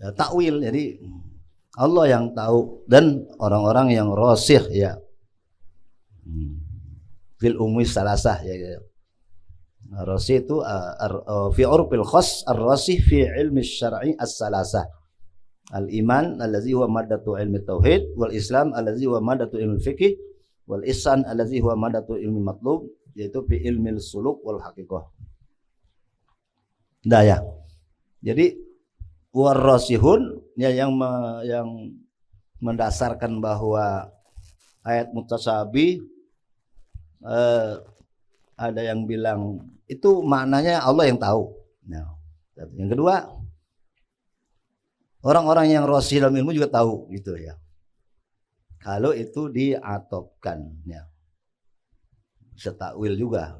Ya, takwil, jadi Allah yang tahu dan orang-orang yang rasikh ya. Fil ummi salasah ya. Rasikh itu fi urfil khas ar-rasikh fi ilmi syar'i as-salasah. Al-iman allazi huwa maddatu ilmi tauhid, wal islam allazi huwa maddatu ilmi fiqh, wal ihsan allazi huwa maddatu ilmi matlub, yaitu fi ilmi suluk wal haqiqah. Dah ya. Jadi warasihun ya yang mendasarkan bahwa ayat mutasyabi ada yang bilang itu maknanya Allah yang tahu. Nah, yang kedua, orang-orang yang rasih dalam ilmu juga tahu gitu ya. Kalau itu diatopkan ya. Bisa takwil juga.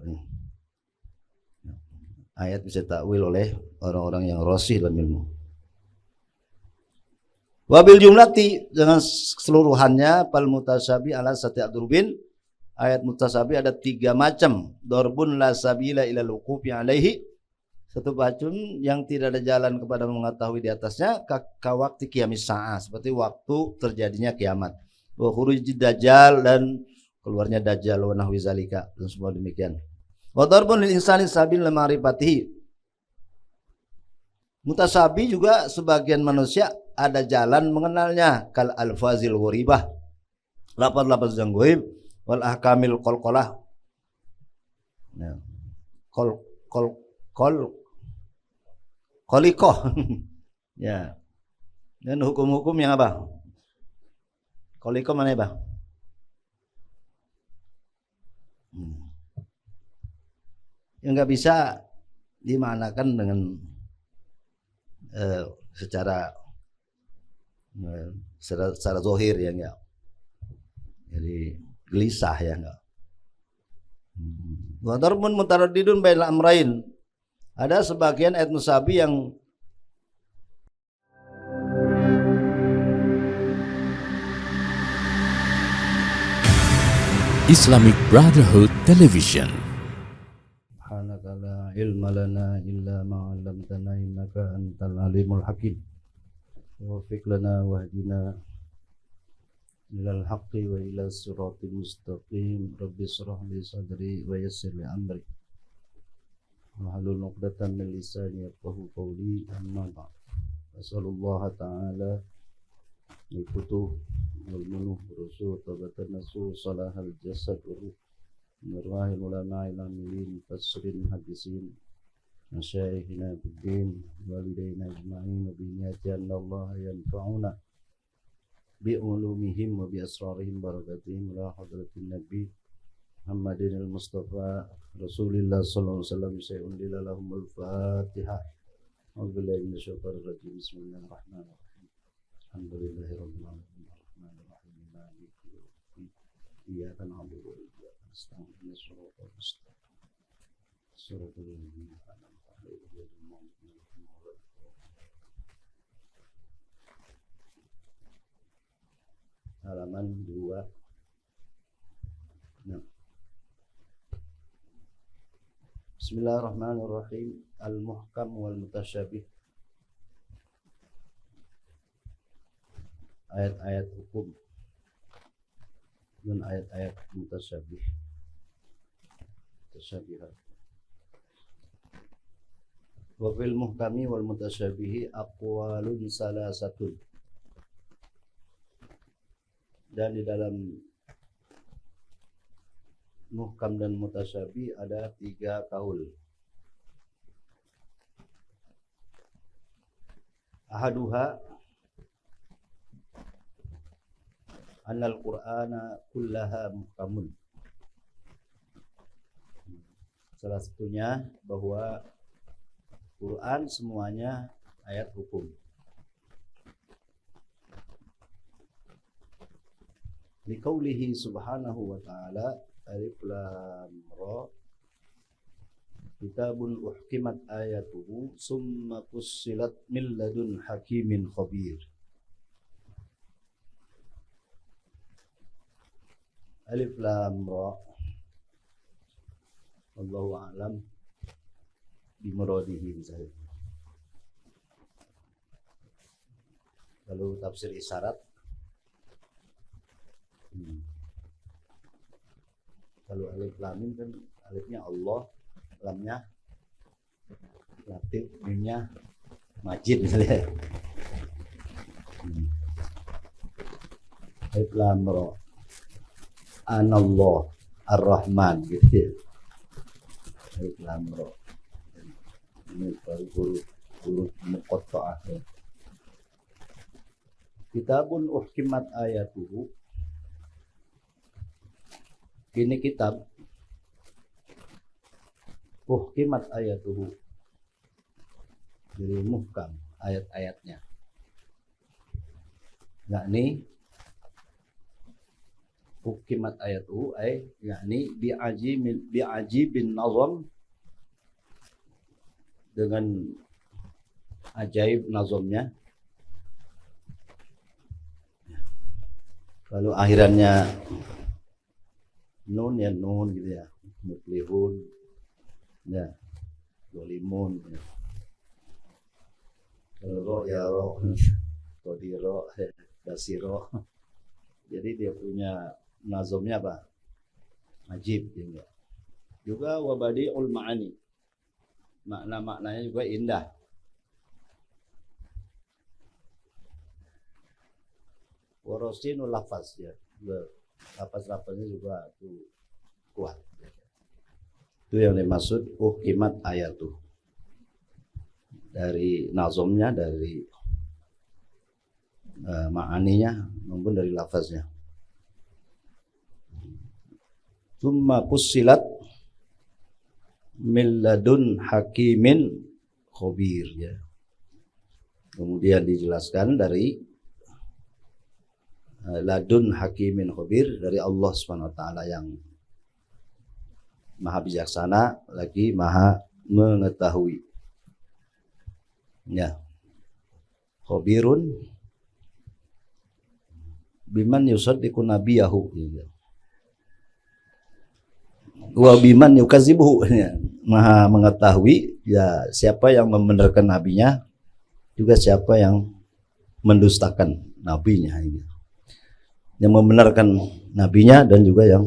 Ayat bisa takwil oleh orang-orang yang rasih dalam ilmu. Wabil jumlati dengan keseluruhannya pal mutasyabi ala sati'at durbin. Ayat mutasyabi ada 3 macam. Darbun la sabila ila luqufi alaihi. Satu bacun yang tidak ada jalan kepada mengetahui di atasnya ka waktu kiamis sa'ah, seperti waktu terjadinya kiamat. Wa khurujid dajjal dan keluarnya dajjal wa nahwi zalika dan semua demikian. Wa darbun lil insani sabil ma'rifatihi. Mutasyabi juga sebagian manusia ada jalan mengenalnya kal alfazil ghuribah, lafaz-lafaz yang ghaib, wal ahkamil qalqalah. Nah, qalikoh. Ya. Dan hukum-hukum yang apa? Qalikoh mana ya, Bang? Yang enggak bisa dimanakan dengan secara zahir ya enggak. Jadi gelisah ya enggak. Wa darbun mutaraddidun bainal amrayn. Ada sebagian ayat musabi yang Islamic Brotherhood Television. Subhanaka la ilma lana illa ma 'allamtana innaka antal alimul hakim. Wafiq lana wahdina ilal haqqi wa ila siratil mustaqim. Rabbi shrah li sadri wa yassir li amri. Wahlul 'uqdatam min lisani yafqahu qawli. Amma ba'd. Wassallallahu ta'ala wal futuh wal munuh rusul tabatan nasu salahal jasad wa ruh mirwahil ulama'il amilin fasrin hadisin masyayihina biddin walidayna ajma'in wa biniyati anna Allah yanfa'una bi'ulumihim wa bi'asrarihim barakatihim la hadratin nabi Muhammadin al-Mustafa Rasulillah sallallahu alaihi wasallam syai'un lilalahumul fatihah. A'udzubillahi minasyaitonir rajim. Bismillahirrahmanirrahim. Alhamdulillahi rabbil alamin arrahmanir rahim maliki yaumiddin. Iyyaka na'budu wa iyyaka nasta'in ihdinas siratal mustaqim. Siratal ladzina an'amta 'alaihim ghairil maghdubi 'alaihim waladdallin. Halaman 2. Nah. Bismillahirrahmanirrahim. Al-muhkam wal mutasyabih. Ayat-ayat hukum dan ayat-ayat mutasyabih. Mutasyabihat. Wa fil muhkami wal mutasyabihi aqwalun salasatun. Dan di dalam muhkam dan mutasyabih ada 3 kaul. Ahaduha annal qur'ana kullaha muhkamun. Salah satunya bahwa Quran semuanya ayat hukum. Liqaulihi subhanahu wa ta'ala alif lam ra kitabun uhkimat ayatuhu summa fussilat min ladun hakimin khabir. Alif lam ra. Wallahu a'lam bimuradihi misalnya. Kalau tafsir isyarat, kalau alif lam mim kan alifnya Allah, lamnya Latif, mimnya Majid misalnya. Alif lam ra, anallah ar-Rahman gitu. Alif lam ra. Ini huruf muqatta'ah. Kitabun uhkimat ayatuhu. Ini kitab uhkimat ayatuhu, jadi muhkam ayat-ayatnya, yakni uhkimat ayatuhu yakni bi'ajibin nazam, dengan ajaib nazamnya. Kalau akhirannya nun ya nun gitu ya, muflihun ya, dolimun ya. Kalau ro ya ro, kodiro, basiro. Jadi dia punya nazamnya apa? Ajib juga. Juga wabadi'ul ma'ani, makna-maknanya juga indah. Warasinul lafaz ya, lafaz-lafaznya juga itu kuat. Itu yang dimaksud uhkimat ayatuh, dari nazomnya, dari ma'aninya maupun dari lafaznya. Tsumma fussilat min ladun hakimin khabir ya. Kemudian dijelaskan dari ladun hakimin khabir, dari Allah Subhanahu wa taala yang maha bijaksana lagi maha mengetahui. Ya. Khabirun biman yusaddiqu nabiyahu. Wa biman yukadzibuhu. Maha mengetahui ya siapa yang membenarkan nabinya, juga siapa yang mendustakan nabinya. Yang membenarkan nabinya dan juga yang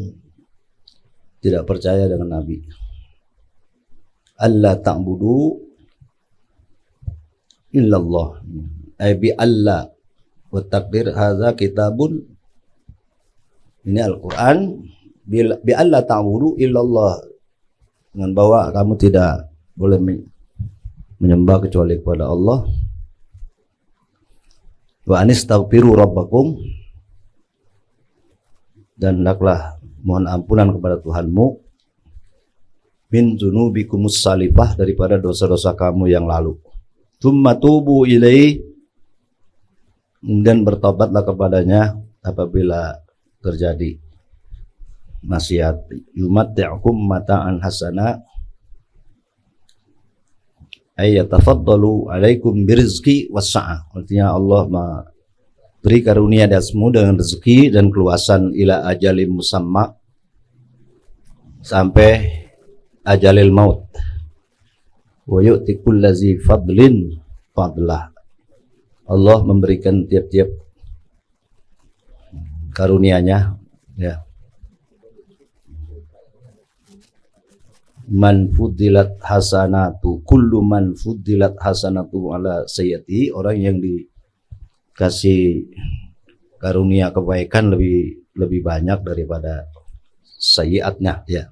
tidak percaya dengan nabi. Allah ta'budu illallah. Bi Allah wa takdir hadza kitabun, ini Al-Qur'an, bi Allah ta'budu illallah, dengan bahwa kamu tidak boleh menyembah kecuali kepada Allah. Wa anistaghfiru rabbakum, dan hendaklah mohon ampunan kepada Tuhanmu, min dzunubikumus salifah, daripada dosa-dosa kamu yang lalu. Tsumma tubu ilaihi, kemudian bertobatlah kepadanya apabila terjadi maksiat. Yumatti'ukum mata'an hasana, ay yatafaddalu alaikum birizqi wassa'ah. Artinya Allah beri karunia atasmu dengan rezeki dan keluasan ila ajalim musamma, sampai ajalil maut. Wa yu'ti kullazi fadlin fadlah. Allah memberikan tiap-tiap karunianya ya. Man fudilat hasanatu, kullu man fudilat hasanatu ala sayyati, orang yang dikasih karunia kebaikan lebih banyak daripada sayyiatnya ya.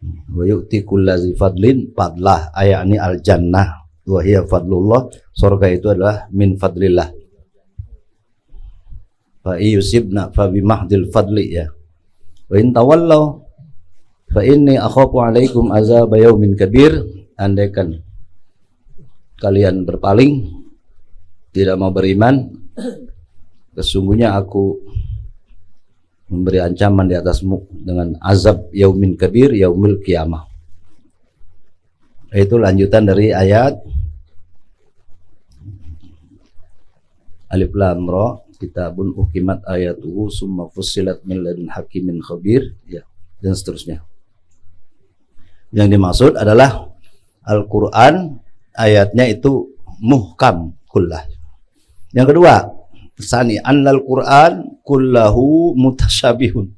Wa yu'ti kullazi fadlin fadlah, ayani al jannah wa hiya fadlullah, surga itu adalah min fadlillah. Fa yusibna fa bimahdil fadli ya. Wa in tawallaw fa inni akhafu alaikum azab yaumin kabir. Andaikan kalian berpaling, tidak mau beriman, sesungguhnya aku memberi ancaman di atasmu dengan azab yaumin kabir, yaumil kiamah. Itu lanjutan dari ayat Alif Lam Ra, kitabun uhkimat ayatuhu summa fussilat min ladun hakimin khabir ya, dan seterusnya. Yang dimaksud adalah Al-Qur'an ayatnya itu muhkam kullah. Yang kedua, tsani annal Qur'an kullahu mutasyabihun.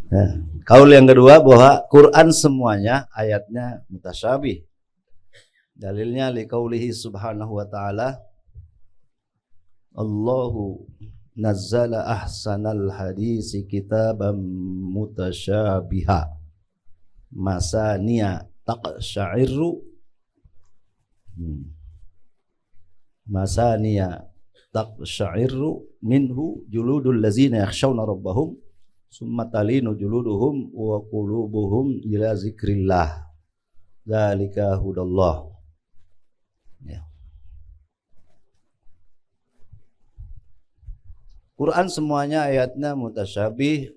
Nah, kaul yang kedua bahwa Quran semuanya ayatnya mutasyabih. Dalilnya liqaulihi subhanahu wa ta'ala Allahu nazzala ahsanal hadisi kitaban mutasyabiha masaniya taqsya'irru masaniya taqsya'irru minhu juludul ladzina yakhshawna rabbahum summa talinu juluduhum wa qulubuhum ila zikrillah dzalika hudallah. Ya. Quran semuanya ayatnya mutasyabih.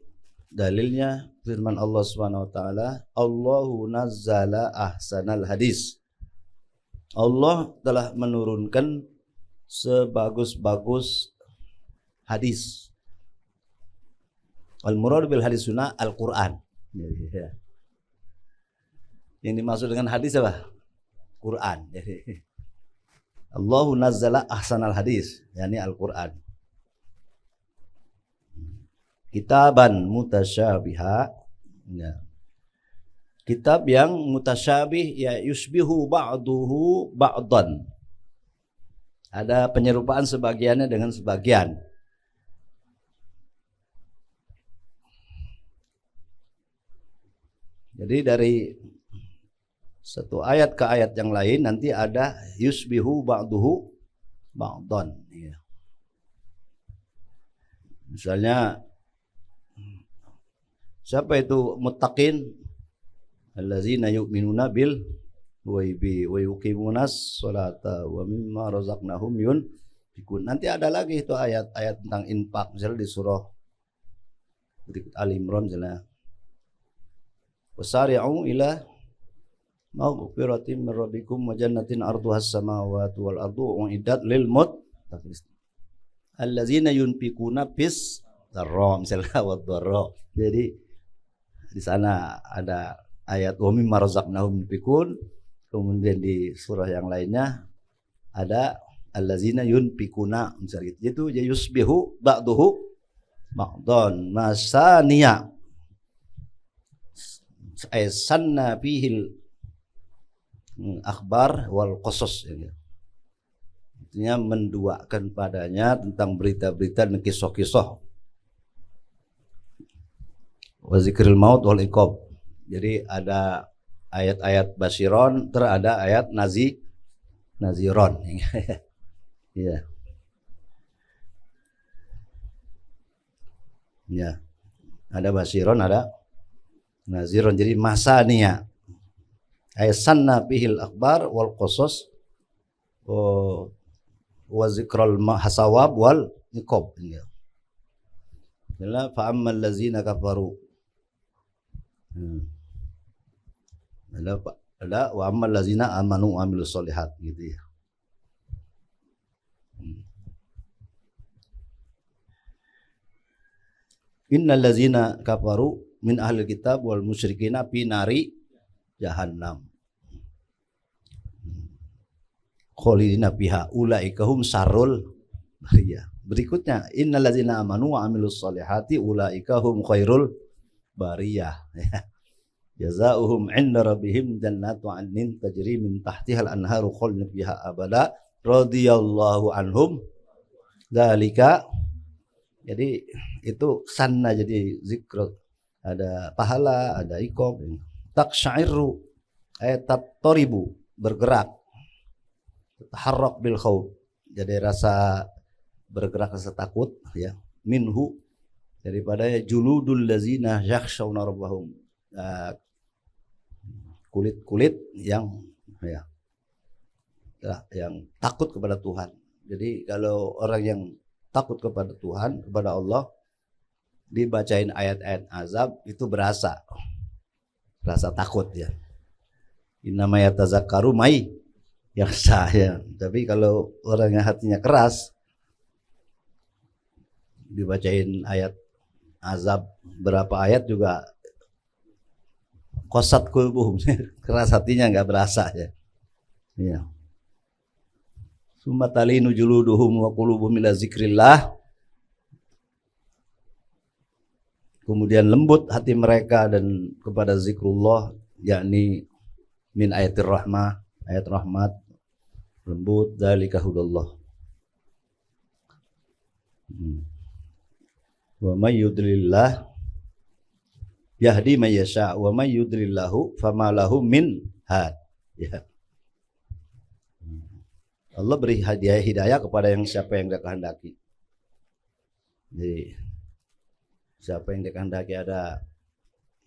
Dalilnya firman Allah Subhanahu wa taala, Allahu nazzala ahsanal hadis. Allah telah menurunkan sebagus-bagus hadis. Al-murad bil hadis sunnah Al-Quran. Yang dimaksud dengan hadis apa? Quran. Allahu nazzala ahsanal hadis, yakni Al-Quran. Kitaban mutasyabiha. Ya. Kitab yang mutasyabih ya yusbihu ba'duhu ba'dan. Ada penyerupaan sebagiannya dengan sebagian. Jadi dari satu ayat ke ayat yang lain nanti ada yusbihu ba'duhu ba'dan. Ya. Misalnya siapa itu muttaqin? Allazina yu'minuna bil ghaibi wa yuqimunas sholata wa mimma razaqnahum yunfiqun. Nanti ada lagi itu ayat-ayat tentang infak, misalnya di surah berikut Ali Imran misalnya. Wasari'u ila maghfiratin min rabbikum wa jannatin arduhas samawati wal ardu uiddat lil muttaqin. Allazina yunfiquna bis dharra misalnya wa dharra. Jadi di sana ada ayat wa mimma razaqnahum yunfiqun, kemudian di surah yang lainnya ada allazina yunfiquna misalnya gitu. Itu yusbihu ba'duhu ba'dan masaniya sanna fihil akhbar wal qasas. Artinya menduakan padanya tentang berita-berita dan kisah-kisah wa zikril maut wal iqab. Jadi ada ayat-ayat basyiron, terus ada ayat naziron. Ya. Ya. Ada basyiron, ada naziron. Jadi masaniya ay sanna bihil akbar wal qasas wa zikrul hasawab wal iqab. Jalla fa ammal ladzina kafaru. Ada wa ammal ladzina amanu wa amilus solihat gitu ya. Innal ladzina kafaru min ahli kitab wal musyrikina fi nari jahannam khalidina fiha ulaika hum syarrul bariyah. Berikutnya innal ladzina amanu wa amilus solihati ulaika hum khairul bariyah. Jazaohum 'inda rabbihim jannatu 'adnin tajri min tahtihal anharu khalidina fiha abada radhiyallahu anhum dzalika. Jadi itu sanna, jadi zikr, ada pahala, ada iqab. Taqsya'irru ayat tatoribu, bergerak, taharrak bil khauf, jadi rasa bergerak, rasa takut ya, minhu daripada juludul ladzina yakhshawna rabbahum, kulit-kulit yang ya yang takut kepada Tuhan. Jadi kalau orang yang takut kepada Tuhan, kepada Allah, dibacain ayat-ayat azab itu berasa takut ya. Innama yatazakkaru may yakhsha ya. Tapi kalau orang yang hatinya keras, dibacain ayat azab berapa ayat juga qasat qulbuhum, keras hatinya nggak berasa ya. Iya. Summa talinu juluduhum wa qulubuhum ila zikrillah. Kemudian lembut hati mereka dan kepada zikrullah, yakni min ayatir rahmah, ayat rahmat, lembut, dzalika hudallah. Wa may yudlillah yahdi may yasha wa may yudlillahu fama lahu min had. Ya. Allah beri hidayah kepada yang siapa yang Dia kehendaki. Jadi siapa yang dikehendaki ada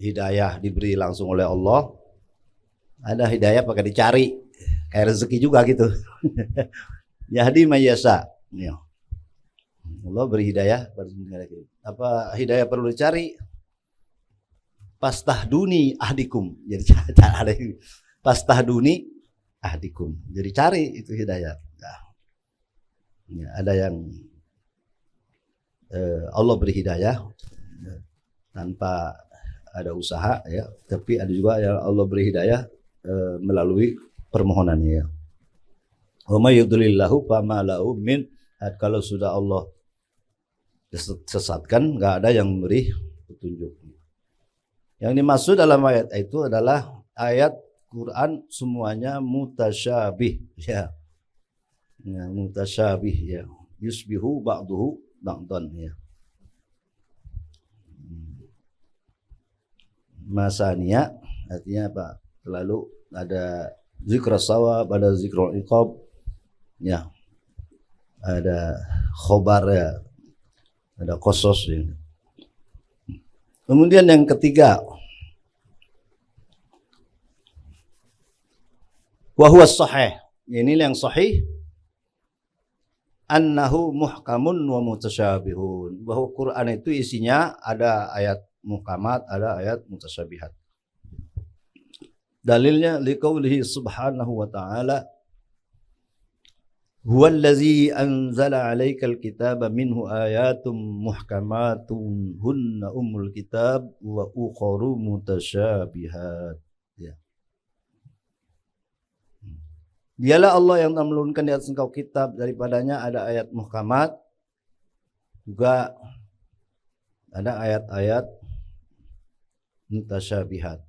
hidayah diberi langsung oleh Allah, ada hidayah pakai dicari, kayak rezeki juga gitu. Yahdi may yasha. Allah beri hidayah. Apa hidayah perlu dicari? Pastahduni ahdikum. Jadi ada pastahduni ahdikum. Jadi cari itu hidayah. Nah, ya, ada yang Allah beri hidayah tanpa ada usaha, ya. Tapi ada juga yang Allah beri hidayah melalui permohonannya. Ya. Wa may yudlilillahu fama lahu min had. Kalau sudah Allah sesatkan, nggak ada yang memberi petunjuk. Yang dimaksud dalam ayat itu adalah ayat Quran semuanya mutasyabih, ya. Ya, mutasyabih, ya. Yusbihu ba'duhu ba'dan, ya. Masaniya artinya apa? Selalu ada zikra sawab, ada zikrul iqab, ya. Ada khobar, ya. Ada qasas, ya. Kemudian yang ketiga, wa huwa sahih. Ini yang sahih, annahu muhkamun wa mutasyabihun. Bahwa Quran itu isinya ada ayat muhkamat, ada ayat mutasyabihat. Dalilnya liqaulihi subhanahu wa ta'ala, huwallazi anzala 'alaikal kitaba minhu ayatum muhkamatun hunna ummul kitab wa ukharu mutasyabihat. Ya. Dialah Allah yang telah menurunkan di atas engkau kitab, daripadanya ada ayat muhkamat, juga ada ayat-ayat mutasyabihat.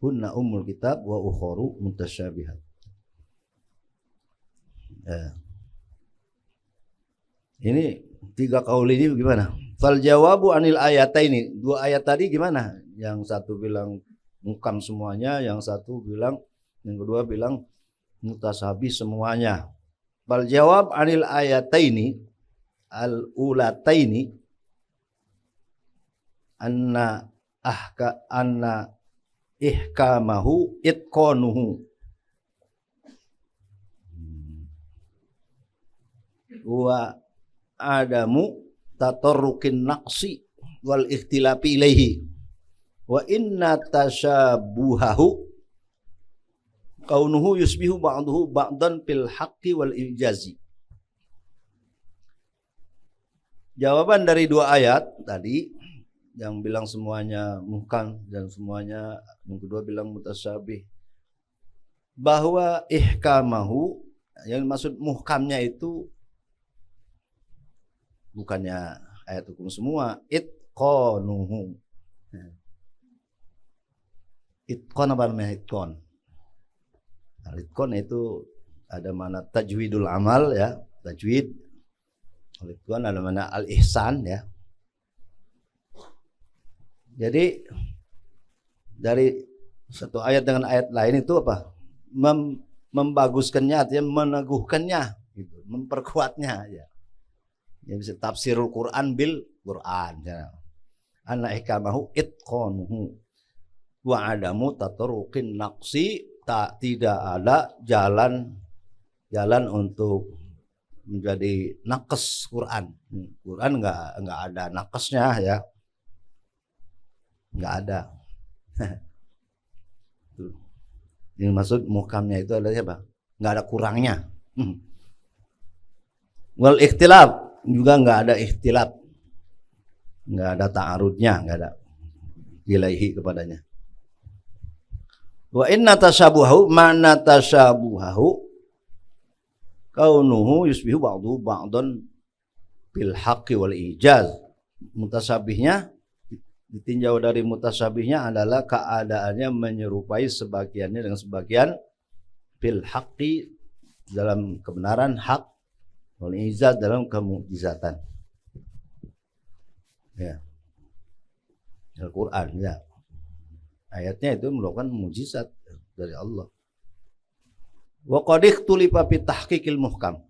Hunna ummul kitab wa ukharu mutasyabihat. Ya. Ini tiga kaul ini gimana? Fal jawabu anil ayataini. Dua ayat tadi gimana? Yang satu bilang muhkam semuanya, yang satu bilang, yang kedua bilang mutasabih semuanya. Fal jawab anil ayataini al ulataini anna ihkamahu itqanuhu wa adamu tatarrukin naqsi wal ikhtilafi ilaihi wa inna tashabuhahu kaunuhu yusbihu ba'duhu ba'dan fil haqqi wal ijazi. Jawaban dari dua ayat tadi, yang bilang semuanya muhkam dan semuanya yang kedua bilang mutasyabih, bahwa ihkamahu, yang maksud muhkamnya itu bukannya ayat hukum semua, itqanuhu. Itqan apa namanya itqan? Itqan itu ada mana tajwidul amal, ya, tajwid. Itqan ada mana al-ihsan, ya. Jadi dari satu ayat dengan ayat lain itu apa? Membaguskannya, artinya meneguhkannya, gitu, memperkuatnya, ya. Yang bisa tafsirul Quran bil Quran, ya. Anna ihkamahu itqanuhu wa adamu tatarruqin naqsi, tidak ada jalan untuk menjadi nakes Quran. Quran enggak ada nakesnya, ya. Enggak ada. Yang maksud muhkamnya itu adalah apa? Enggak ada kurangnya. Wal ikhtilaf, juga enggak ada ikhtilaf. Enggak ada ta'arudnya, enggak ada ilaihi kepadanya. Wa inna tasyabuhahu, mana tasyabuhahu, kaunuhu yusbihu ba'du ba'dan bil haqqi wal ijaz. Mutasabihnya ditinjau dari mutasabihnya adalah keadaannya menyerupai sebagiannya dengan sebagian bil haqqi dalam kebenaran hak, wal ijaz dalam kemukjizatan. Ya. Al-Qur'an ya. Ayatnya itu merupakan mukjizat dari Allah. Wa qad ikhtulifa fi tahqiqil muhkam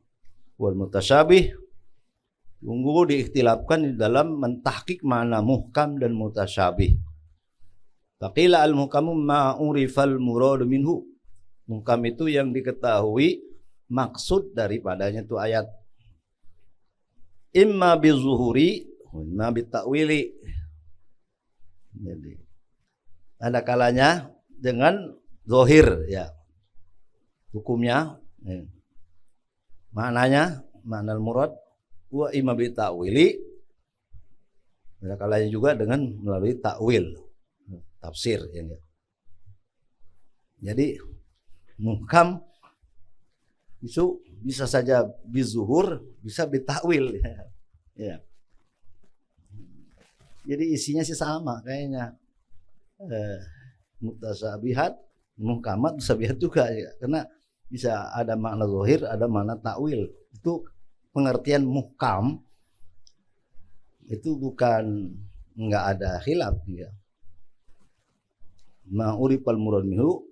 wal mutasyabih. Sungguh diikhtilafkan di dalam mentahqiq makna muhkam dan mutasyabih. Faqila al-muhkamu ma urifal murad minhu. Muhkam itu yang diketahui maksud daripadanya itu ayat. Imma bizuhuri, imma bita'wili. Jadi ada kalanya dengan zahir ya. Hukumnya maknanya makna al-murad wa imma bi ta'wili, ada kalanya juga dengan melalui takwil, tafsir ya. Jadi muhkam itu bisa saja bizuhur, bisa bitakwil ya. Ya. Jadi isinya sih sama kayaknya. Mutasabihat, muhkamat, musabihat juga ya. Karena bisa ada makna zahir, ada makna takwil. Itu pengertian muhkam itu bukan enggak ada khilaf ya. Ma'urifal murad minhu,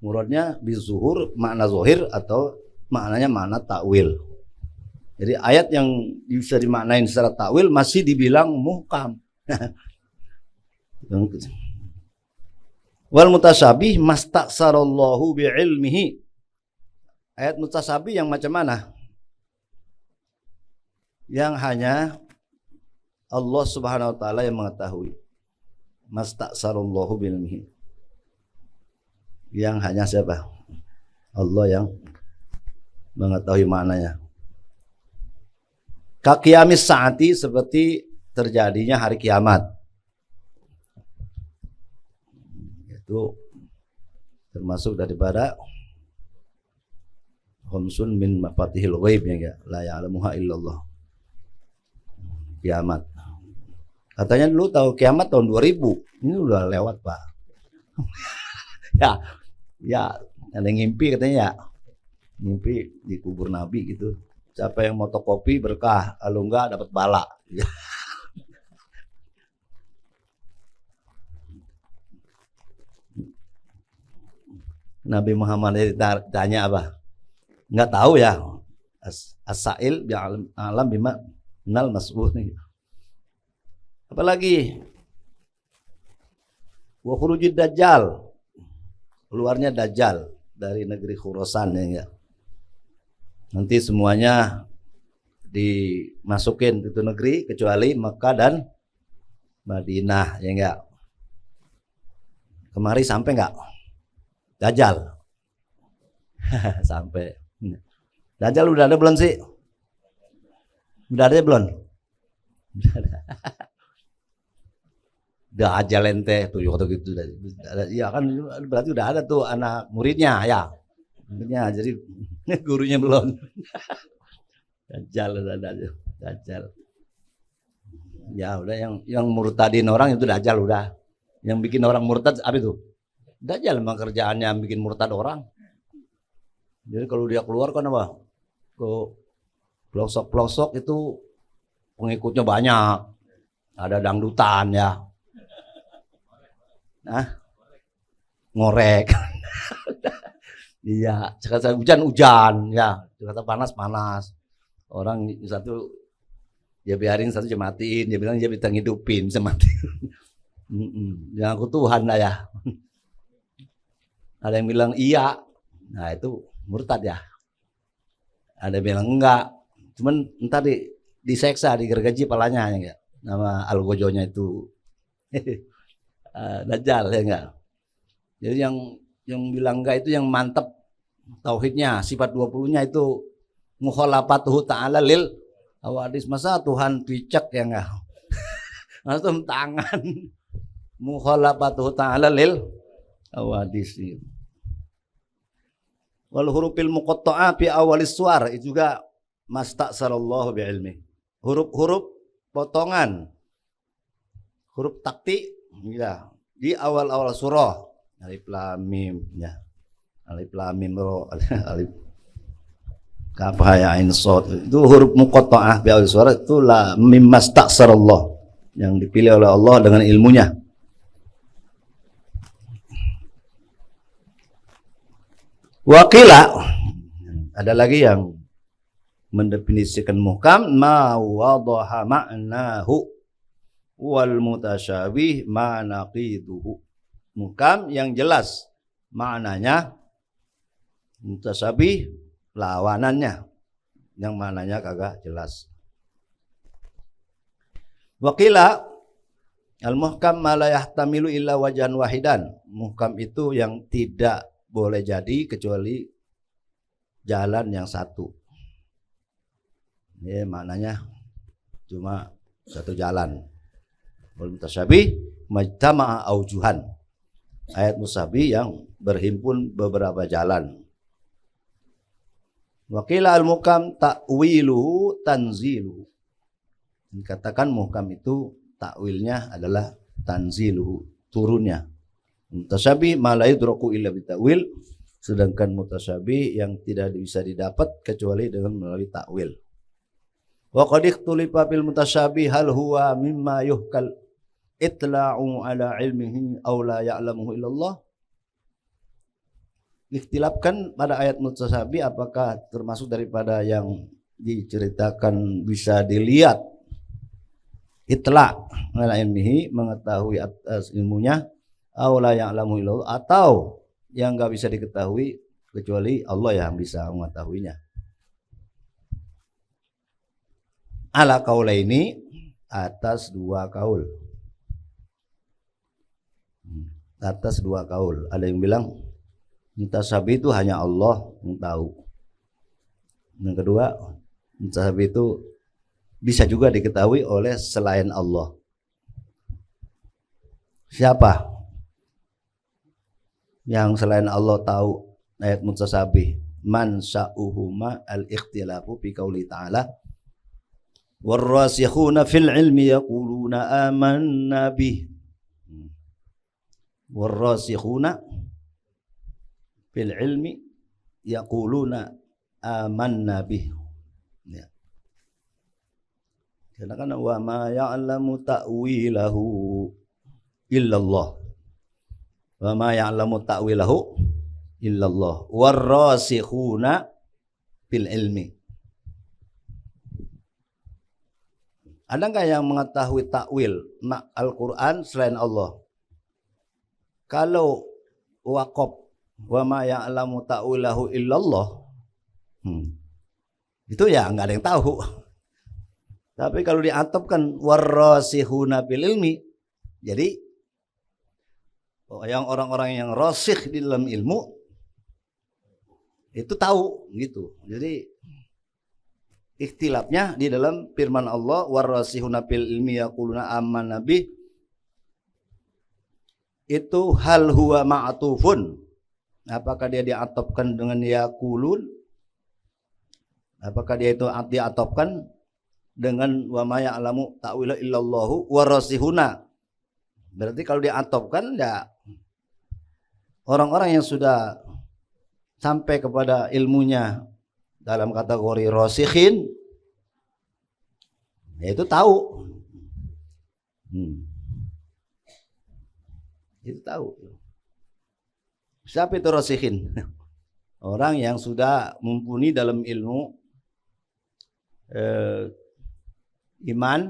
muradnya bizuhur makna zahir atau maknanya makna takwil. Jadi ayat yang bisa dimaknain secara takwil masih dibilang muhkam. Wal mutasyabih mastaksarallahu bi'ilmihi. Ayat mutasyabih yang macam mana? Yang hanya Allah Subhanahu wa taala yang mengetahui. Mastaksarallahu bi'ilmihi. Yang hanya siapa? Allah yang mengetahui maknanya. Kaqiyamis saati, seperti terjadinya hari kiamat. Itu termasuk daripada khamsun min mafatihil ghaib ya, la ya'lamuha illallah. Kiamat. Katanya dulu tahu kiamat tahun 2000. Ini udah lewat, Pak. ya, ada yang ngimpi katanya ya. Ngimpi di kubur Nabi gitu. Siapa yang motokopi berkah, kalau enggak dapat bala. Nabi Muhammad ditanya apa? Enggak tahu ya. As-sa'il bi'alam bima nal mas'ul. Apalagi wa khurujid dajjal, keluarnya dajjal dari negeri Khurasan ya enggak. Nanti semuanya dimasukin itu negeri kecuali Mekah dan Madinah ya enggak. Kemari sampai enggak Dajjal? Sampai. Dajjal udah ada belum sih? Udah ada belum? Udah ada. Dajjal ente tuh atau gitu. Ya kan berarti udah ada tuh anak muridnya ya. Muridnya jadi gurunya belum. Dajjal udah ada. Dajjal. Ya udah yang murtadin orang itu Dajjal udah. Yang bikin orang murtad apa itu? Dajjal memang kerjaannya bikin murtad orang. Jadi kalau dia keluar kan apa? Ke pelosok-pelosok itu pengikutnya banyak. Ada dangdutan ya. Nah, ngorek. Iya, sekata hujan ya, sekata panas. Orang satu dia biarin, satu dia matiin, dia bilang dia bisa ngidupin, bisa matiin. Yang aku Tuhan lah ya. Ada yang bilang iya, nah itu murtad ya. Ada yang bilang enggak, cuman ntar diseksa, digergaji palanya ya enggak. Nama algojonya itu Dajjal ya enggak. Jadi yang bilang enggak itu yang mantep tauhidnya, sifat 20-nya itu mukhalafatuhu ta'ala lil awadis. Masa Tuhan picek ya enggak. Langsung tangan mukhalafatuhu ta'ala lil awadis. Wal hurufil muqatta'ah fi awalis suwar itu juga masta'sarallahu bi ilmi. Huruf-huruf potongan, huruf takti ya, di awal-awal surah, alif lam mim ya. Alif lam mim ro, alif kaf ya ain shad. Itu huruf muqatta'ah bi awalis suwar, itu la mim masta'sarallah, yang dipilih oleh Allah dengan ilmunya. Wakila, ada lagi yang mendefinisikan muhkam, ma wadaha ma'nahu wal mutasyabih ma naqiduhu. Muhkam yang jelas maknanya, mutasyabih lawanannya yang maknanya kagak jelas. Wakila al-muhkam ma la yahtamilu illa wajhan wahidan. Muhkam itu yang tidak boleh jadi kecuali jalan yang satu. Ya, maknanya cuma satu jalan. Wal mutasyabih majtama'a aujuhan. Ayat musyabih yang berhimpun beberapa jalan. Wakila al-muhkam ta'wiluhu tanziluhu. Dikatakan muhkam itu takwilnya adalah tanziluhu, turunnya. Mutasyabih ma la yudraku illa bitawil, sedangkan mutasyabih yang tidak bisa didapat kecuali dengan melalui takwil. Wa qad ikhtulifa fil mutasyabih hal huwa mimma yuhkal itla'u ala ilmihi aw la ya'lamuhu illallah. Ikhtilafkan pada ayat mutasyabih apakah termasuk daripada yang diceritakan bisa dilihat, itla' ala ilmihi, mengetahui atas ilmunya, aw la ya'lamu illallah, atau yang enggak bisa diketahui kecuali Allah yang bisa mengetahuinya. Ala qaulaini, atas dua kaul. Atas dua kaul. Ada yang bilang mutasyabih itu hanya Allah yang tahu. Yang kedua, mutasyabih itu bisa juga diketahui oleh selain Allah. Siapa yang selain Allah tahu ayat mutasyabih? Man sya'uhuma al-ikhtilafu fi qauli ta'ala warrasikhuna fil ilmi yaquluna amanna bih. Warrasikhuna fil ilmi yaquluna amanna bih. Ya. Karena wa ma ya'lamu ta'wilahu illallah. Wa ma ya'lamu ta'wilahu illallah warrasikhuna fil ilmi. Ada enggak yang mengetahui takwil Al-Qur'an selain Allah? Kalau waqaf wa ma ya'lamu ta'wilahu illallah, itu ya enggak ada yang tahu. Tapi kalau diatopkan warrasikhuna fil ilmi, jadi yang orang-orang yang rasikh di dalam ilmu itu tahu gitu. Jadi ikhtilafnya di dalam firman Allah warrasikhuna fil ilmi yaquluna amanna bih, itu hal huwa ma'tufun. Apakah dia diatofkan dengan yaqulun? Apakah dia itu diatofkan dengan wa ma ya'lamu ta'wila illallahu warrasikhuna? Berarti kalau diatofkan ya orang-orang yang sudah sampai kepada ilmunya dalam kategori rasikhin, ya itu tahu. Itu tahu. Siapa itu rasikhin? Orang yang sudah mumpuni dalam ilmu iman,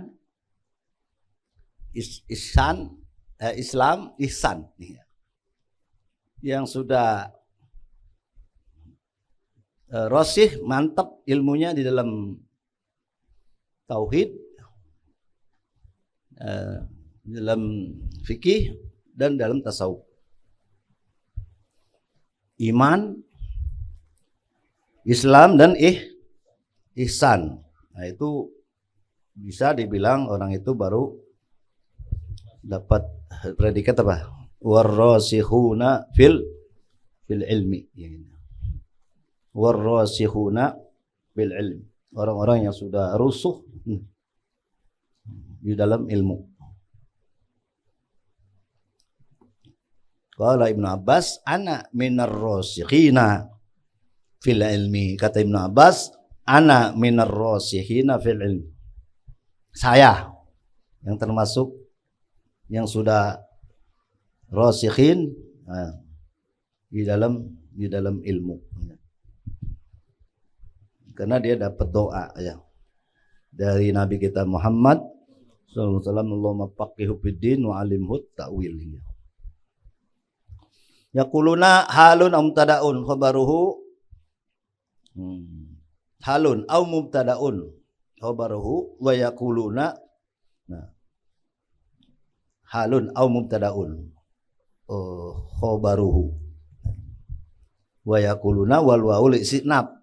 Islam, ihsan, yang sudah rasikh, mantap ilmunya di dalam tauhid, dalam fikih dan dalam tasawuf. Iman, Islam dan ihsan. Nah, itu bisa dibilang orang itu baru dapat predikat apa? Warrasikhuna fil ilmi. warrasikhuna bil ilm, orang-orang yang sudah rusuh di dalam ilmu. Qala Ibnu Abbas, ana minar rasikhina fil ilmi. Kata Ibnu Abbas, ana minar rasikhina fil ilmi. Saya yang termasuk yang sudah rasikhin di dalam ilmu. Karena dia dapat doa ya dari Nabi kita Muhammad sallallahu alaihi wasallam, Allahumma faqihu fid-din wa 'allimhu ta'wil. Yaquluna halun aw mubtada'un khabaruhu halun aw mubtada'un khabaruhu wa yaquluna, nah, halun aw mubtada'un khabaruhu wa yaquluna wal waul istinab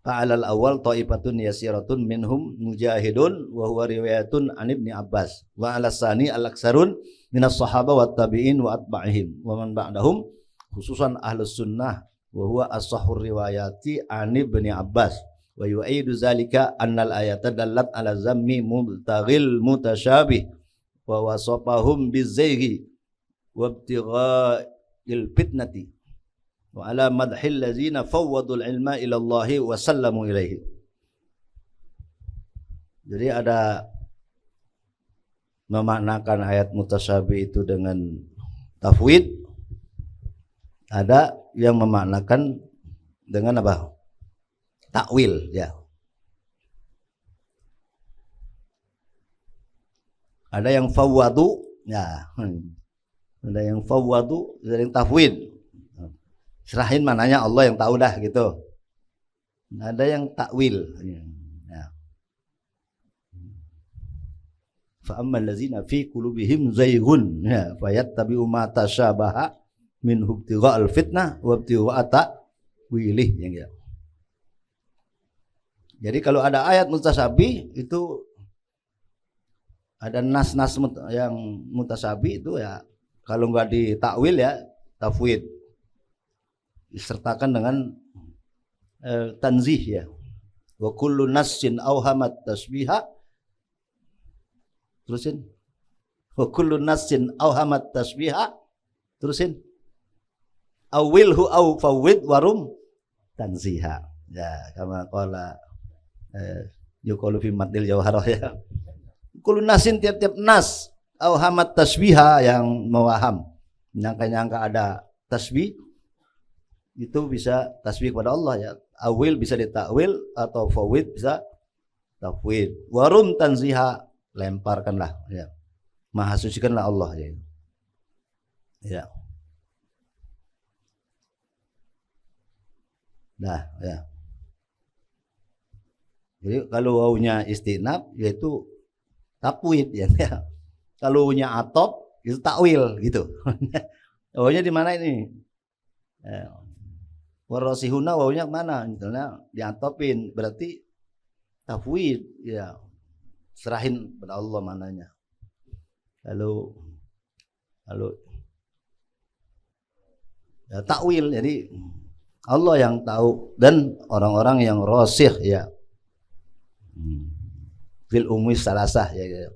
fa'alal awal ta'ifatun yasiratun minhum mujahidun wa huwa riwayatun an Ibni Abbas wa ala sani al-aksarun minas sahaba wa tabi'in wa atba'ihim wa man ba'dahum khususan ahlus sunnah wa huwa as-sahhur riwayati an Ibni Abbas wa yu'idu zalika annal ayata dallat ala zammi mubtaghil mutasyabih wa wasafahum bizayhi wa ibtigha'il fitnati wa ala madhil ladzina fawwadul ilma ila Allah wa sallamu ilaihi. Jadi ada memaknakan ayat mutasyabih itu dengan tafwid, ada yang memaknakan dengan apa? Takwil ya. Ada yang fawwadu ya. Ada yang fawwadu, ada yang tafwid. Serahin mananya Allah yang tahu dah gitu. Ada yang takwil ya. Fa ammal ladzina fi qulubihim zayghun ya fayattabi'u ma tasyabaha min ibtigha'il fitnah wa ibtigha'a ta'wilih yang gitu. Jadi kalau ada ayat mutasyabih itu ada nas-nas yang mutasyabih itu ya, kalau enggak ditakwil ya tafwid, disertakan dengan tanzih ya. Wa kullu nassin awhamat tasbiha, terusin. Wa kullu nassin awhamat tasbiha, terusin. Awilhu aw fawwid warum tanziha. Ya, kama qala yuqalu fi madil jawharah ya. Kullu nassin, tiap-tiap nas awhamat tasbiha yang mewaham, nyangka-nyangka ada tasbih, itu bisa tasbih kepada Allah ya. Awil bisa ditakwil atau fawwid bisa tafwid. Warum tanziha, lemparkanlah ya. Maha sucikanlah Allah ya. Ya. Nah, ya. Jadi kalau wawunya istinab yaitu takwid ya. Kalau wawunya atop itu takwil gitu. Wawunya di mana ini? Ya. Warasihuna wawunya mana? Misalnya diantopin, berarti tafwid ya, serahin pada Allah mananya. Lalu ya, takwil, jadi Allah yang tahu dan orang-orang yang rasih ya. Fil ummi salasah ya.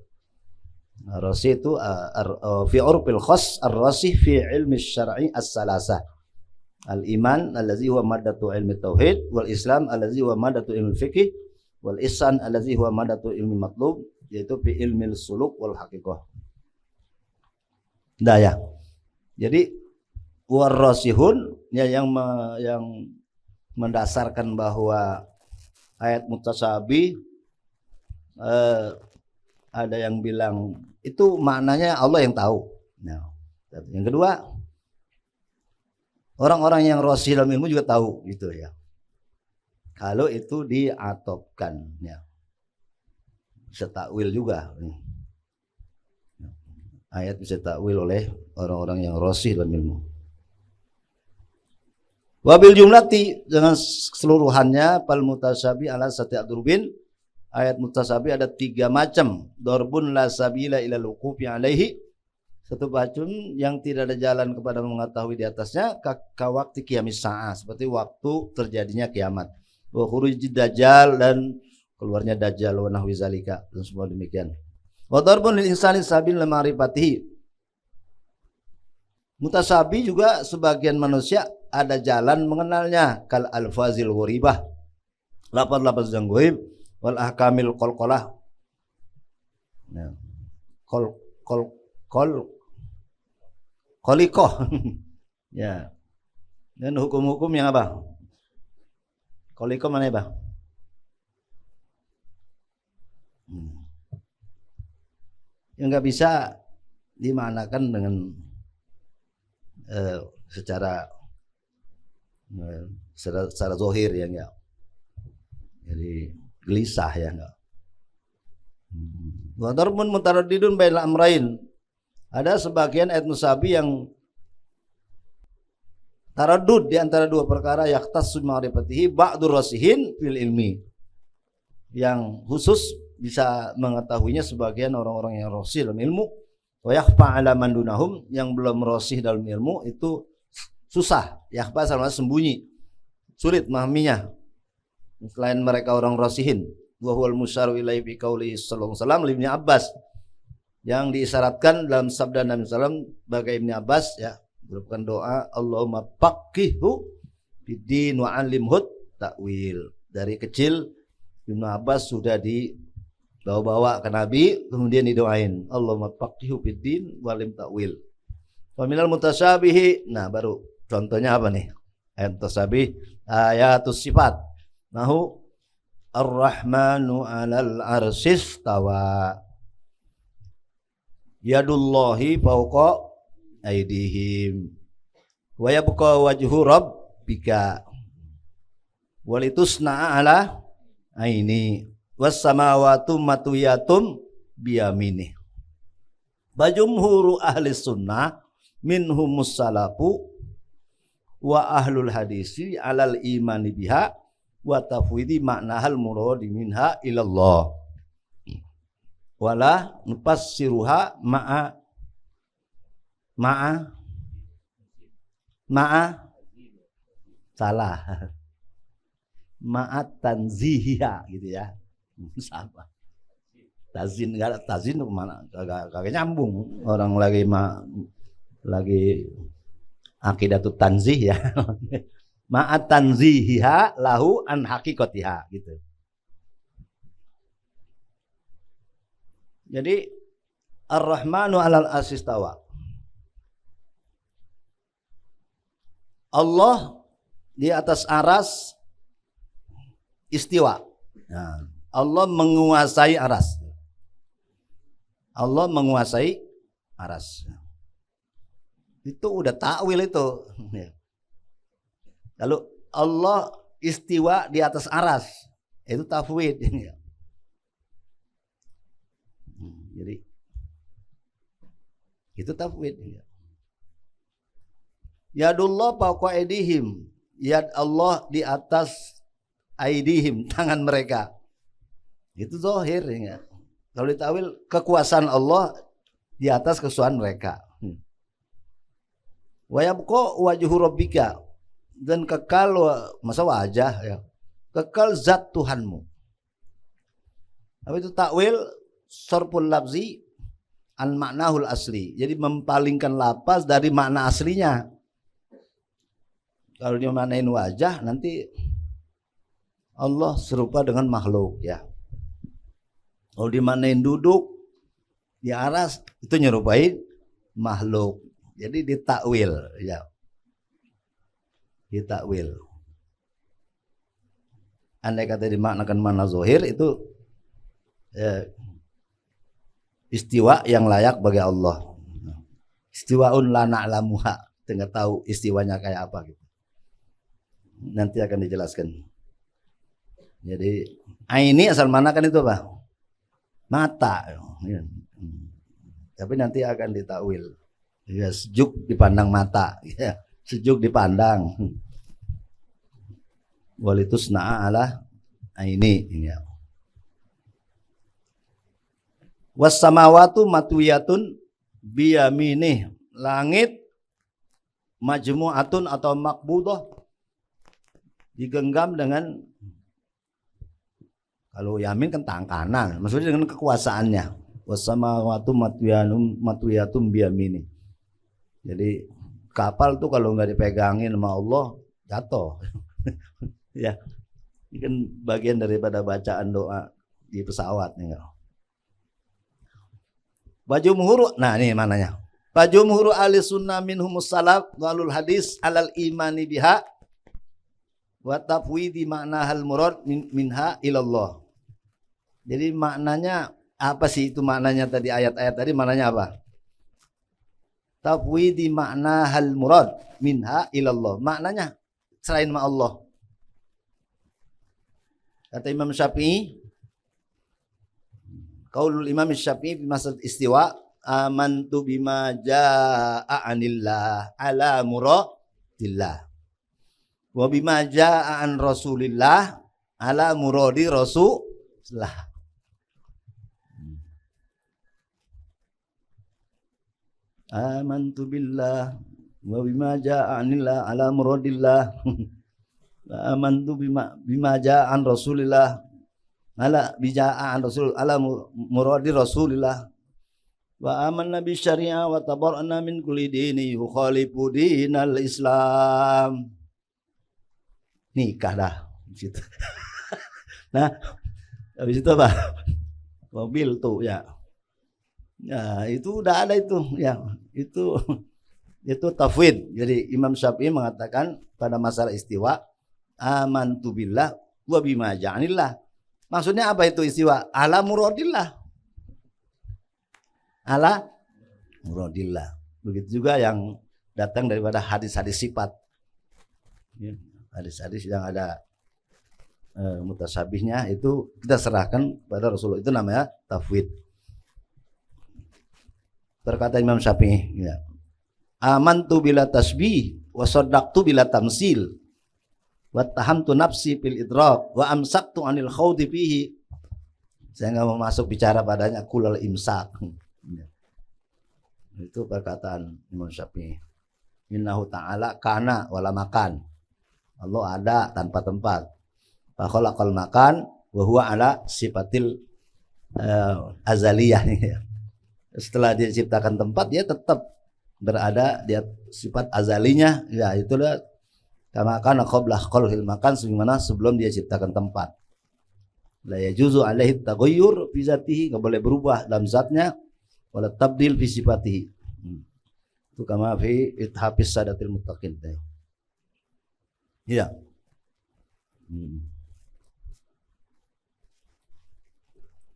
Rasih itu fi urfil khas, ar-rasih fi ilmi syar'i as-salasah. Al-iman allazi huwa maddatu ilmi tauhid, wal islam allazi huwa maddatu ilmi fiqh, wal ihsan allazi huwa maddatu ilmi matlub, yaitu fi ilmi suluk wal haqiqah. Dah ya. Jadi warasihun ya, yang mendasarkan bahwa ayat mutasyabih ada yang bilang itu maknanya Allah yang tahu. Nah, yang kedua, orang-orang yang rasih dalam ilmu juga tahu gitu ya. Kalau itu diatopkan ya. Bisa takwil juga. Ayat bisa takwil oleh orang-orang yang rasih dalam ilmu. Wabil jumlati, dengan keseluruhannya, fal mutasyabih ala sati adrubin, ayat mutasyabih ada 3 macam. Darbun la sabila ila luqufi alaihi, satu bacun yang tidak ada jalan kepada mengetahui di atasnya kawakti kiamis sa'ah, seperti waktu terjadinya kiamat. Wa khurujid dajjal, dan keluarnya dajjal, wa nahwi zalika, dan semua demikian. Wa darbun lil insani sabil lima'rifatihi. Mutasabi juga sebagian manusia ada jalan mengenalnya, kal alfazil ghuribah, lafaz-lafaz yang ghaib, wal ahkamil qalqalah. Nah, Kolikoh ya, dan hukum-hukum yang apa? Kolikoh mana ya, Bang? Yang nggak bisa dimanakan dengan secara zohir ya, enggak. Jadi gelisah ya, enggak. Wa darbun mutaraddidun bainal amrayn. Ada sebagian etnos sabi yang taraddud di antara dua perkara, yaktas ma'rifatihi ba'dur rasihin fil ilmi, yang khusus bisa mengetahuinya sebagian orang-orang yang rasih dalam ilmu, wa yakhfa 'ala man dunahum, yang belum rasih dalam ilmu itu susah, yakhfa sama sembunyi, sulit memahaminya selain mereka orang rasihin. Wa huwal musyaru ilaihi bi qauli sallallahu alaihi wasallam li Ibnu Abbas, yang diisyaratkan dalam sabda Nabi SAW bagi Ibnu Abbas ya, berupa doa Allahumma faqihhu fiddin wa 'allimhu ta'wil. Dari kecil Ibnu Abbas sudah dibawa-bawa ke Nabi, kemudian didoain Allahumma faqihhu fiddin wa 'allim ta'wil. Wa minal mutasyabihi, nah baru contohnya apa nih? Ayat mutasyabbih, ayatus sifat. Nahu Ar-Rahmanu 'alal 'arsy istawa. Yadullahi fawqa aydihim wa yabqa wajhu rabbika walitusna'a ala aini was samawati matwiyatum biyaminih. Bajumhuru ahli sunnah minhumus salafu wa ahlul hadisi alal imani biha wa tafwidi maknahal muradi minha ilallah wala nufassiruha ma'a salah ma'a tanzihiha gitu ya, sama tazin, enggak ada tazin kemana, kagak nyambung. Orang lagi aqidatut tanzih ya ma'a tanzihiha lahu an haqiqatiha gitu. Jadi Ar-Rahmanu 'alal 'arsy istawa. Allah di atas aras istiwa. Nah, Allah menguasai aras. Allah menguasai aras. Itu udah takwil itu. Kalau Allah istiwa di atas aras, itu tafwid. Jadi itu tafwid. Yadullah fawqa aydihim, yad Allah di atas aydihim, tangan mereka. Itu zahir ya. Kalau ditawil kekuasaan Allah di atas kesusahan mereka. Wa yabqa wajhu rabbika, dan kekal, masa wajah ya, kekal zat Tuhanmu. Apa itu takwil? Sorpul lafzi an maknahul asli. Jadi mempalingkan lafaz dari makna aslinya. Kalau dia manain wajah, nanti Allah serupa dengan makhluk ya. Kalau dimanain duduk di aras, itu nyerupai makhluk. Jadi ditakwil ya. Ditakwil. Andai kata dimaknakan makna zahir, itu istiwa yang layak bagi Allah. Istiwaun la na'lamuha, enggak tahu istiwanya kayak apa gitu. Nanti akan dijelaskan. Jadi aini asal mana kan itu apa? Mata. Tapi nanti akan ditakwil. Ya, sejuk dipandang mata, ya, sejuk dipandang. Walitusna'a ala aini ya. Was samawatu matwiyatun biyaminih, langit majmu'atun atau makbudah digenggam dengan, kalau yamin kan tangan kanan, maksudnya dengan kekuasaannya. Wasamawatu matwiyatum biyamini. Jadi kapal tuh kalau nggak dipegangin sama Allah jatuh. Ya, ini kan bagian daripada bacaan doa di pesawat nih. Bajumhur, nah ini mananya. Bajumhur ahli sunnah minhumus salaf walul hadis alal imani biha wa tafwidi makna hal murad minha ilallah. Jadi maknanya apa sih itu maknanya tadi ayat-ayat tadi maknanya apa? Tafwidi makna hal murad minha ilallah. Maknanya selain ma Allah. Kata Imam Syafi'i, qaulul Imam Syafi'i fi masal istiwa, amantu bima jaa'a anillah ala muradillah. Wa bima jaa'a an Rasulillah ala muradi Rasulillah. Amantu billah wa bima jaa'a anillah ala muradillah. Amantu bima jaa'a an Rasulillah ala bijaa'a an Rasul ala muradi Rasulillah. Wa amanna bi syari'a wa tabarra'na min kulli dini yukhalifu dinal Islam. Nikah dah gitu. Nah, habis itu apa? Mobil tuh ya. Ya, itu udah ada itu ya. Itu tafwid. Jadi Imam Syafi'i mengatakan pada masalah istiwa, amantu billah wa bima ja'anillah. Maksudnya apa itu istiwa? Ala muradillah. Ala muradillah. Begitu juga yang datang daripada hadis-hadis sifat. Hadis-hadis yang ada mutasabihnya itu kita serahkan pada Rasulullah. Itu namanya tafwid. Berkata Imam Syafi'i, ya. Amantu bila tasbih wa saddaqtu bila tamsil wa tahamtu nafsi fil idrak wa amsaktu anil khawdi fihi. Saya enggak mau masuk bicara padanya kulal imsak. Itu perkataan Imam Syafi'i. Innahu ta'ala kana wala makan. Allah ada tanpa tempat. Fa khalaqal makan wa huwa ala sifatil azaliyah. Setelah dia ciptakan tempat, dia tetap berada di sifat azalinya. Ya, itulah kama kana qabla khalqil makan, sebagaimana sebelum dia ciptakan tempat. La yajuzu alaihi taghayyur fi zatihi, enggak boleh berubah dalam zatnya, wala tabdil fi sifatihi. Itu kama fi ithafis sadatil muttaqin. Iya.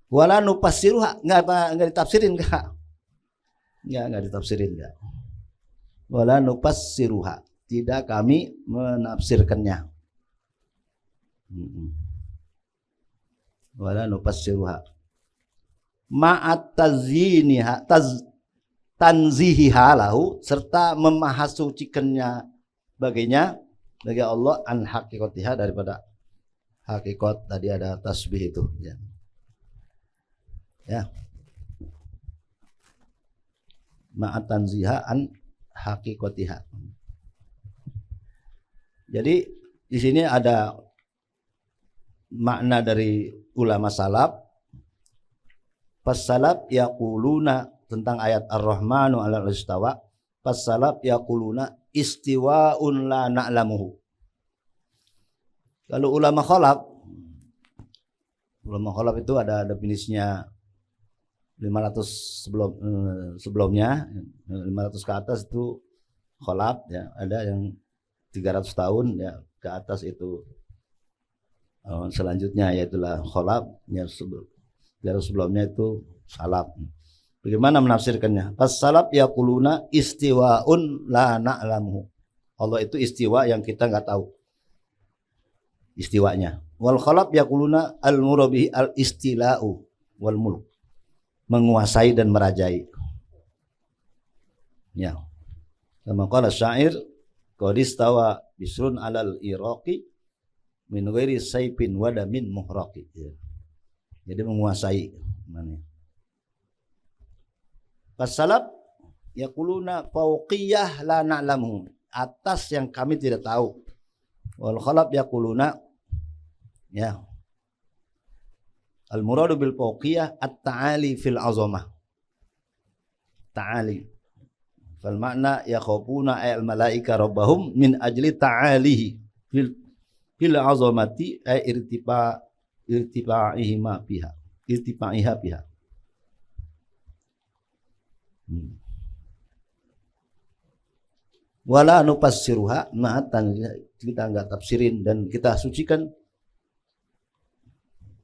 Wala nufassiruha, enggak ditafsirin enggak? Enggak ditafsirin enggak. Wala nufassiruha, tidak kami menafsirkannya. Wala nufassiruha. Ma'at tazyiniha tanzihiha lahu, serta memahasucikannya baginya bagi Allah an hakikatiha, daripada hakikat tadi ada tasbih itu ya. Ya. Ma'at tanziha an hakikatiha. Jadi di sini ada makna dari ulama salaf. Pas salaf yaquluna, tentang ayat Ar-Rahmanu 'alal istawa, pas salaf yaquluna istiwa'un la na'lamuhu. Kalau ulama khalaf itu ada definisinya 500 sebelumnya, 500 ke atas itu khalaf ya, ada yang 300 tahun ya ke atas itu selanjutnya yaitulah khalaf ya, sebelumnya itu salaf. Bagaimana menafsirkannya? Pas salaf yaquluna istiwa'un la na'lamuhu. Allah itu istiwa yang kita enggak tahu istiwanya. Wal khalaf yaquluna al-murabihi al-istila'u wal mulk, menguasai dan merajai. Ya. Kama qala syair, qad istawa bisrun 'alal iraqi min ghairi sayfin wa damin muhraqi. Ya. Jadi menguasai mana. Pas salaf yaquluna fauqiyah la na'lamu, atas yang kami tidak tahu. Wal khalaf yaquluna, ya, al muradu bil fauqiyah at-ta'ali fil azamah, ta'ali. Fal makna yakhafuna ay al malaika rabbahum min ajli ta'alihi fil azamati ay irtifaiha biha. Wala nufassiruha, kita enggak tafsirin dan kita sucikan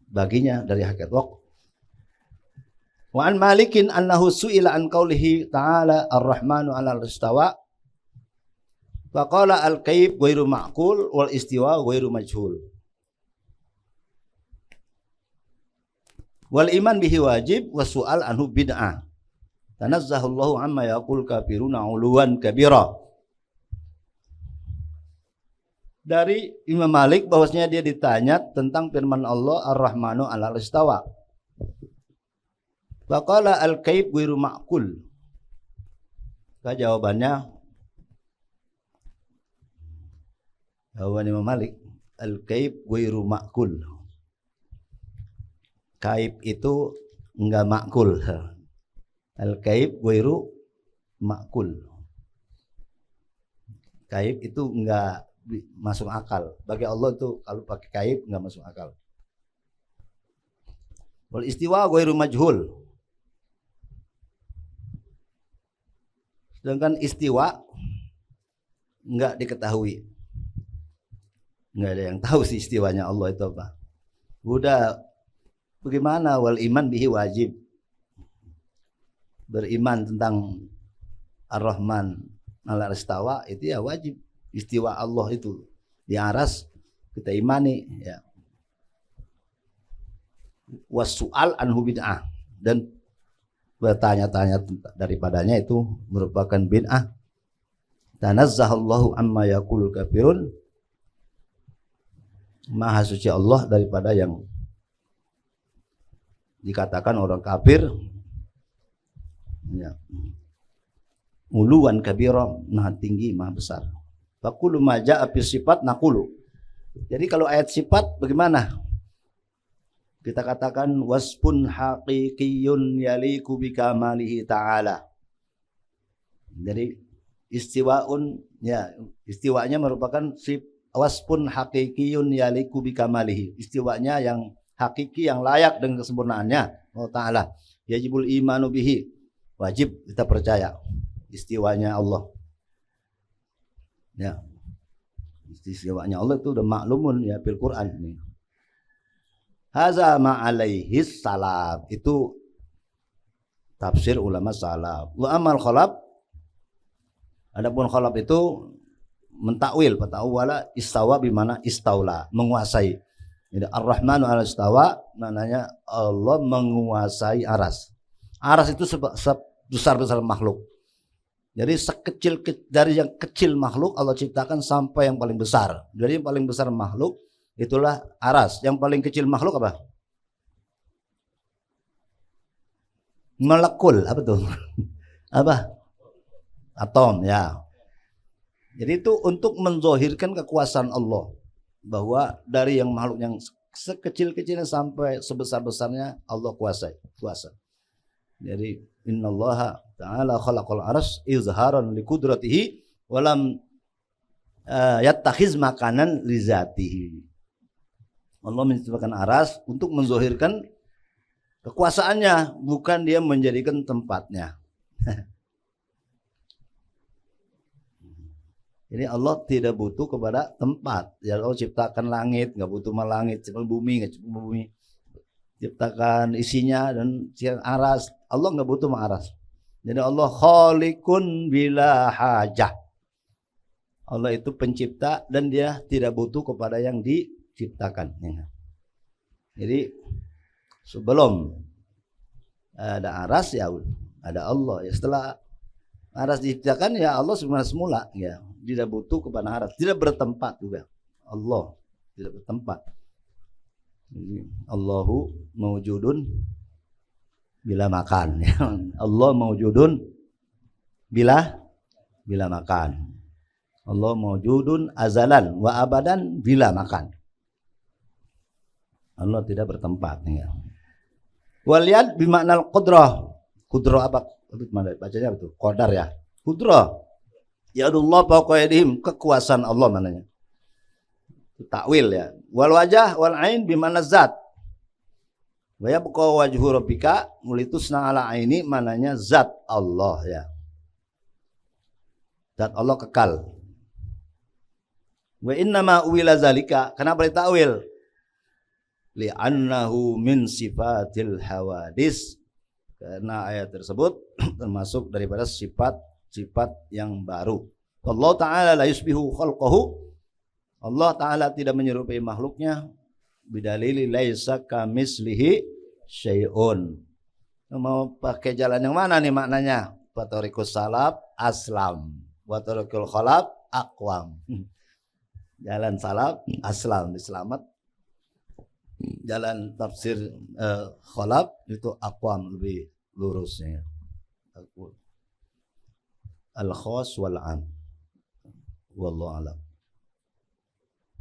baginya dari hakikat waqf. Wa an Malikin annahu su'ila an qaulihi ta'ala ar-Rahmanu 'alal istawa fa qala al-kayf ghairu ma'qul wal istiwa ghairu majhul. Wal iman bihi wajib wa su'al anhu bid'ah. Tanazzahullahu amma yaqul kafiruna 'uluwan kabira. Dari Imam Malik bahwasanya dia ditanya tentang firman Allah Ar-Rahmanu 'alal istawa. Faqala al-kayf ghairu ma'qul. Jawabannya Imam Malik, al-kayf ghairu ma'qul. Kaif itu enggak makul. Al-kayf ghairu ma'qul. Kaif itu enggak masuk akal. Bagi Allah itu kalau pakai kaif enggak masuk akal. Wal istiwa ghairu majhul. Sedangkan istiwa enggak diketahui. Enggak ada yang tahu sih istiwanya Allah itu apa. Udah bagaimana wal iman bihi wajib. Beriman tentang Ar-Rahman 'alal istawa itu ya wajib. Istiwa Allah itu di aras kita imani, ya. Wasu'al anhu bid'ah, dan bertanya-tanya daripadanya itu merupakan bid'ah. Tanazzahallahu amma yaqul kafirun. Maha suci Allah daripada yang dikatakan orang kafir, ya. Uluwan kabira, maha tinggi, maha besar. Faqulu ma ja'a fi sifat naqulu. Jadi kalau ayat sifat bagaimana? Kita katakan wasfun haqiqiyyun yaliku bi kamalihi ta'ala. Jadi istiwaun, ya, istiwanya merupakan wasfun haqiqiyyun yaliku bi kamalihi. Istiwanya yang hakiki, yang layak dengan kesempurnaannya Allah Ta'ala. Yajibul imanu bihi, wajib kita percaya istiwanya Allah, ya. Istiwanya Allah itu udah maklumun ya fil Quran ini. Haza ma'alaihi salaf, itu tafsir ulama salaf. Wa amal khalaf, adapun khalaf itu mentakwil, fata'awwala istawa bimana istaula, menguasai. Jadi Ar-Rahmanu 'alal istawa maknanya Allah menguasai aras. Aras itu sebesar-besar makhluk. Jadi dari yang kecil makhluk Allah ciptakan sampai yang paling besar. Jadi yang paling besar makhluk itulah aras. Yang paling kecil makhluk apa? Molekul, apa tuh? Apa? Atom, ya. Jadi itu untuk menzohirkan kekuasaan Allah, bahwa dari yang makhluk yang sekecil-kecilnya sampai sebesar-besarnya Allah kuasa. Jadi innallaha ta'ala khalaqal arsy izharan liqudratihi walam yattakhiz makanan li zatihi. Allah menciptakan aras untuk menzohirkan kekuasaannya, bukan dia menjadikan tempatnya. Jadi Allah tidak butuh kepada tempat. Ya Allah ciptakan langit, nggak butuh sama langit, ciptakan bumi, nggak ciptakan bumi, ciptakan isinya dan aras. Allah nggak butuh sama aras. Jadi Allah khaliqun bila hajah. Allah itu pencipta dan dia tidak butuh kepada yang diciptakan. Jadi sebelum ada aras ya ada Allah. Ya setelah aras diciptakan ya Allah semula ya. Tidak butuh kepada aras, tidak bertempat juga. Allah tidak bertempat. Jadi, Allahu mawjudun bila makan. Allah mawjudun bila makan. Allah mawjudun azalan wa abadan bila makan. Allah tidak bertempat. Ya. Wal yad bimakna al-qudrah. Qudrah apa? Bacanya betul. Qadar ya. Qudrah. Yadullah fawqa yadihim, kekuasaan Allah mananya. Takwil ya. Wal wajah wal ain bimakna zat. Wa yabqa wajhu rabbika mulitusna ala aini, mananya zat Allah ya. Zat Allah kekal. Wa innama uwila zalika, kenapa ditakwil? Li'annahu min sifatil hawadis, karena ayat tersebut termasuk daripada sifat-sifat yang baru. Allah Ta'ala la yusbihu khalqahu, Allah Ta'ala tidak menyerupai makhluknya, bidalili laisa kamislihi syai'un. Mau pakai jalan yang mana nih maknanya? Watorikus salaf aslam, watorikul khalaf aqwam. Jalan salaf aslam diselamat, jalan tafsir khalaf itu aqwam, lebih lurusnya. Al khas wal am, wallahu alam.